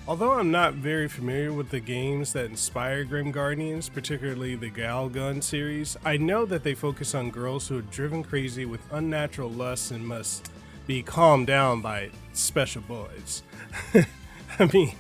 Although I'm not very familiar with the games that inspire Grim Guardians, particularly the Galgun series, I know that they focus on girls who are driven crazy with unnatural lusts and must be calmed down by special boys. I mean,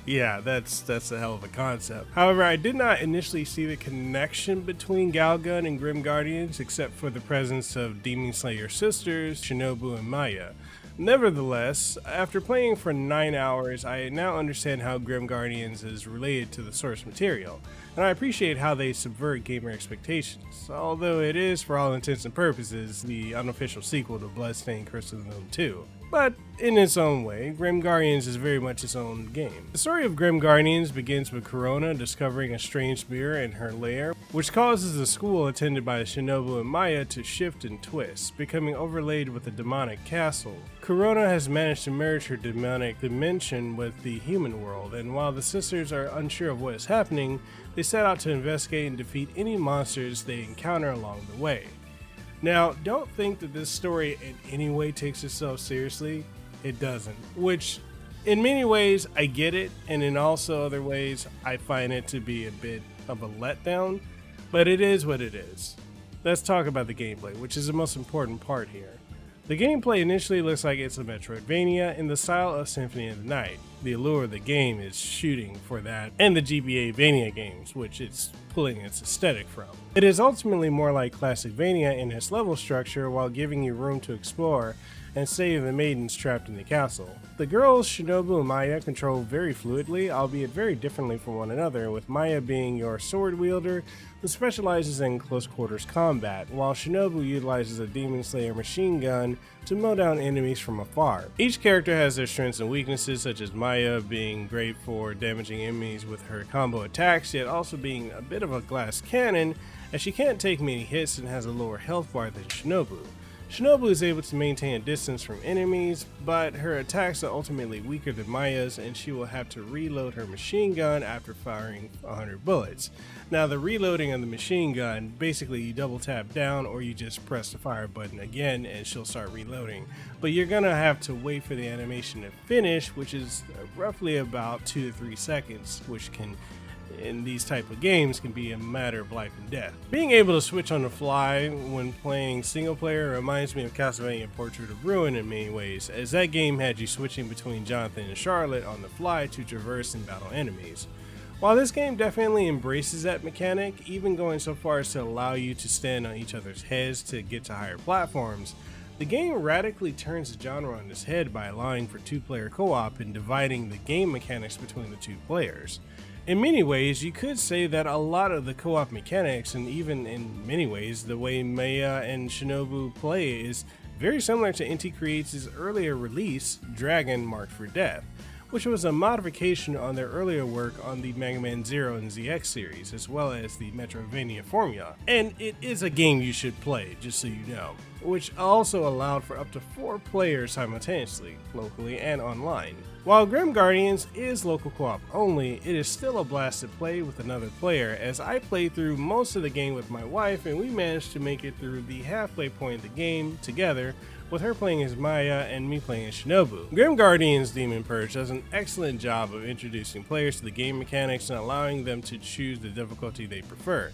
yeah, that's a hell of a concept. However, I did not initially see the connection between Galgun and Grim Guardians except for the presence of Demon Slayer sisters, Shinobu and Maya. Nevertheless, after playing for 9 hours, I now understand how Grim Guardians is related to the source material, and I appreciate how they subvert gamer expectations, although it is, for all intents and purposes, the unofficial sequel to Bloodstained Curse of the Moon 2. But in its own way, Grim Guardians is very much its own game. The story of Grim Guardians begins with Corona discovering a strange mirror in her lair, which causes the school attended by Shinobu and Maya to shift and twist, becoming overlaid with a demonic castle. Corona has managed to merge her demonic dimension with the human world, and while the sisters are unsure of what is happening, they set out to investigate and defeat any monsters they encounter along the way. Now, don't think that this story in any way takes itself seriously. It doesn't. Which, in many ways, I get it, and in also other ways, I find it to be a bit of a letdown. But it is what it is. Let's talk about the gameplay, which is the most important part here. The gameplay initially looks like it's a Metroidvania in the style of Symphony of the Night. The allure of the game is shooting for that, and the GBA-Vania games, which it's pulling its aesthetic from. It is ultimately more like Classicvania in its level structure while giving you room to explore and save the maidens trapped in the castle. The girls Shinobu and Maya control very fluidly, albeit very differently from one another, with Maya being your sword wielder who specializes in close quarters combat, while Shinobu utilizes a Demon Slayer machine gun to mow down enemies from afar. Each character has their strengths and weaknesses, such as Maya being great for damaging enemies with her combo attacks, yet also being a bit of a glass cannon, as she can't take many hits and has a lower health bar than Shinobu. Shinobu is able to maintain a distance from enemies, but her attacks are ultimately weaker than Maya's, and she will have to reload her machine gun after firing 100 bullets. Now, the reloading of the machine gun, basically you double tap down or you just press the fire button again and she'll start reloading. But you're gonna have to wait for the animation to finish, which is roughly about 2 to 3 seconds, which can, in these type of games, can be a matter of life and death. Being able to switch on the fly when playing single player reminds me of Castlevania Portrait of Ruin in many ways, as that game had you switching between Jonathan and Charlotte on the fly to traverse and battle enemies. While this game definitely embraces that mechanic, even going so far as to allow you to stand on each other's heads to get to higher platforms, the game radically turns the genre on its head by allowing for 2-player co-op and dividing the game mechanics between the 2 players. In many ways, you could say that a lot of the co-op mechanics, and even in many ways the way Maya and Shinobu play, is very similar to Inti Creates' earlier release, Dragon Marked for Death, which was a modification on their earlier work on the Mega Man Zero and ZX series, as well as the Metroidvania formula. And it is a game you should play, just so you know, which also allowed for up to 4 players simultaneously, locally and online. While Grim Guardians is local co-op only, it is still a blast to play with another player, as I played through most of the game with my wife and we managed to make it through the halfway point of the game together, with her playing as Maya and me playing as Shinobu. Grim Guardians Demon Purge does an excellent job of introducing players to the game mechanics and allowing them to choose the difficulty they prefer.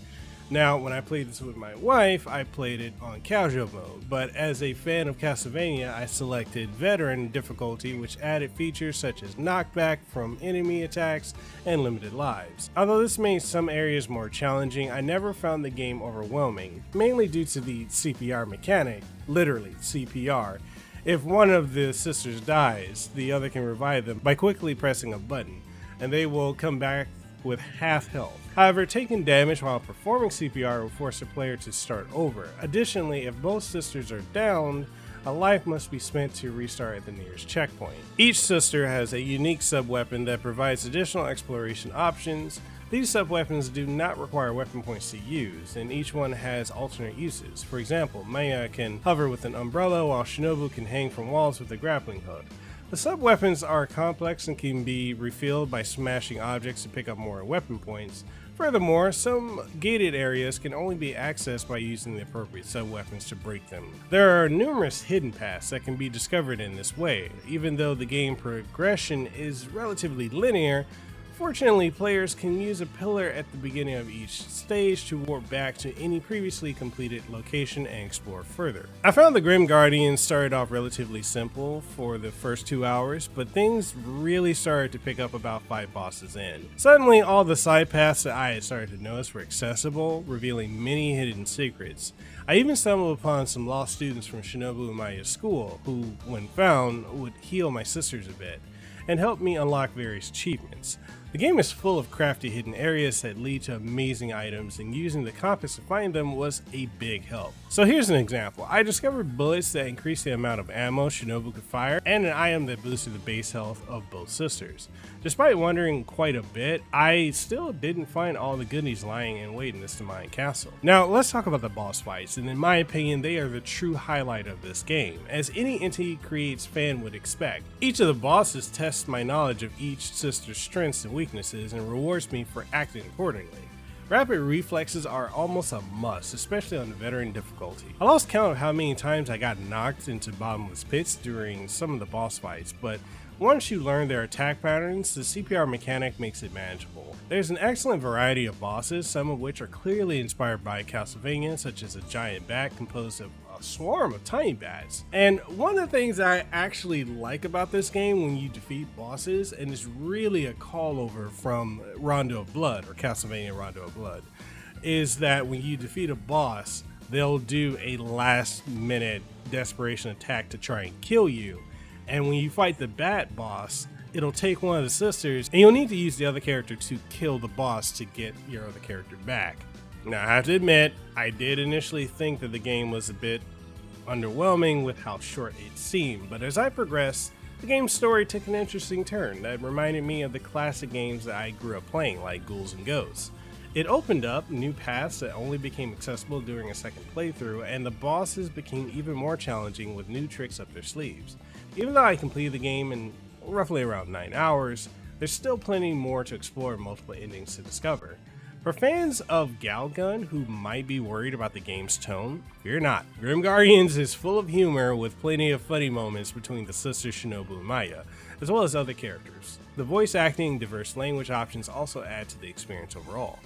Now, when I played this with my wife, I played it on casual mode, but as a fan of Castlevania, I selected veteran difficulty, which added features such as knockback from enemy attacks and limited lives. Although this made some areas more challenging, I never found the game overwhelming, mainly due to the CPR mechanic, literally CPR. If one of the sisters dies, the other can revive them by quickly pressing a button, and they will come back with half health. However, taking damage while performing CPR will force the player to start over. Additionally, if both sisters are downed, a life must be spent to restart at the nearest checkpoint. Each sister has a unique sub-weapon that provides additional exploration options. These sub-weapons do not require weapon points to use, and each one has alternate uses. For example, Maya can hover with an umbrella, while Shinobu can hang from walls with a grappling hook. The sub-weapons are complex and can be refilled by smashing objects to pick up more weapon points. Furthermore, some gated areas can only be accessed by using the appropriate sub-weapons to break them. There are numerous hidden paths that can be discovered in this way. Even though the game progression is relatively linear, fortunately, players can use a pillar at the beginning of each stage to warp back to any previously completed location and explore further. I found the Grim Guardians started off relatively simple for the first 2 hours, but things really started to pick up about 5 bosses in. Suddenly, all the side paths that I had started to notice were accessible, revealing many hidden secrets. I even stumbled upon some lost students from Shinobu Umaya's school, who, when found, would heal my sisters a bit and help me unlock various achievements. The game is full of crafty hidden areas that lead to amazing items, and using the compass to find them was a big help. So here's an example. I discovered bullets that increased the amount of ammo Shinobu could fire, and an item that boosted the base health of both sisters. Despite wandering quite a bit, I still didn't find all the goodies lying in wait in this Demonic Castle. Now let's talk about the boss fights, and in my opinion they are the true highlight of this game, as any Inti Creates fan would expect. Each of the bosses tests my knowledge of each sister's strengths and weaknesses and rewards me for acting accordingly. Rapid reflexes are almost a must, especially on the veteran difficulty. I lost count of how many times I got knocked into bottomless pits during some of the boss fights, but once you learn their attack patterns, the CPR mechanic makes it manageable. There's an excellent variety of bosses, some of which are clearly inspired by Castlevania, such as a giant bat composed of a swarm of tiny bats. And one of the things I actually like about this game when you defeat bosses, and it's really a call over from Rondo of Blood, or Castlevania Rondo of Blood, is that when you defeat a boss, they'll do a last minute desperation attack to try and kill you. And when you fight the bat boss, it'll take one of the sisters, and you'll need to use the other character to kill the boss to get your other character back. Now, I have to admit, I did initially think that the game was a bit underwhelming with how short it seemed, but as I progressed, the game's story took an interesting turn that reminded me of the classic games that I grew up playing, like Ghouls and Ghosts. It opened up new paths that only became accessible during a second playthrough, and the bosses became even more challenging with new tricks up their sleeves. Even though I completed the game in roughly around 9 hours, there's still plenty more to explore and multiple endings to discover. For fans of Galgun who might be worried about the game's tone, fear not. Grim Guardians is full of humor with plenty of funny moments between the sisters Shinobu and Maya, as well as other characters. The voice acting and diverse language options also add to the experience overall.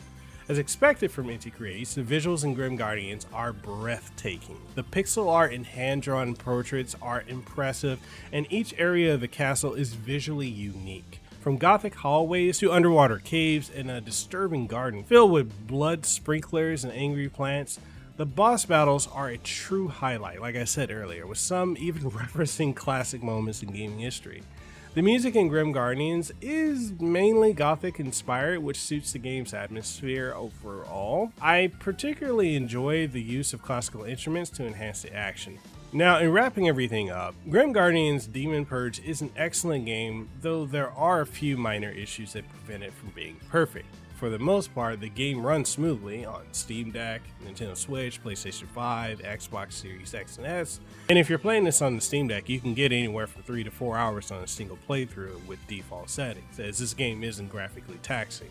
As expected from Inti Creates, the visuals in Grim Guardians are breathtaking. The pixel art and hand-drawn portraits are impressive, and each area of the castle is visually unique. From gothic hallways to underwater caves and a disturbing garden filled with blood sprinklers and angry plants, the boss battles are a true highlight, like I said earlier, with some even referencing classic moments in gaming history. The music in Grim Guardians is mainly gothic inspired, which suits the game's atmosphere overall. I particularly enjoy the use of classical instruments to enhance the action. Now, in wrapping everything up, Grim Guardians Demon Purge is an excellent game, though there are a few minor issues that prevent it from being perfect. For the most part, the game runs smoothly on Steam Deck, Nintendo Switch, PlayStation 5, Xbox Series X and S, and if you're playing this on the Steam Deck, you can get anywhere from 3 to 4 hours on a single playthrough with default settings, as this game isn't graphically taxing.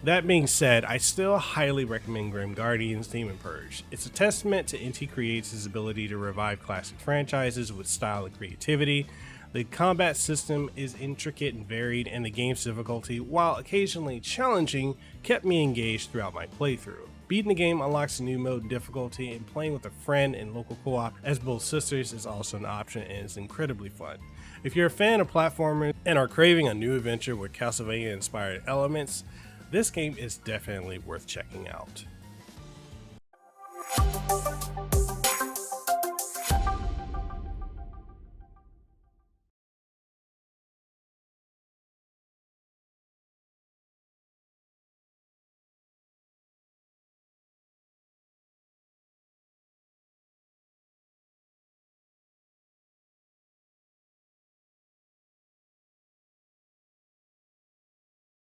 That being said, I still highly recommend Grim Guardians Demon Purge. It's a testament to Inti Creates' ability to revive classic franchises with style and creativity. The combat system is intricate and varied, and the game's difficulty, while occasionally challenging, kept me engaged throughout my playthrough. Beating the game unlocks a new mode in difficulty, and playing with a friend in local co-op as both sisters is also an option and is incredibly fun. If you're a fan of platformers and are craving a new adventure with Castlevania-inspired elements, this game is definitely worth checking out.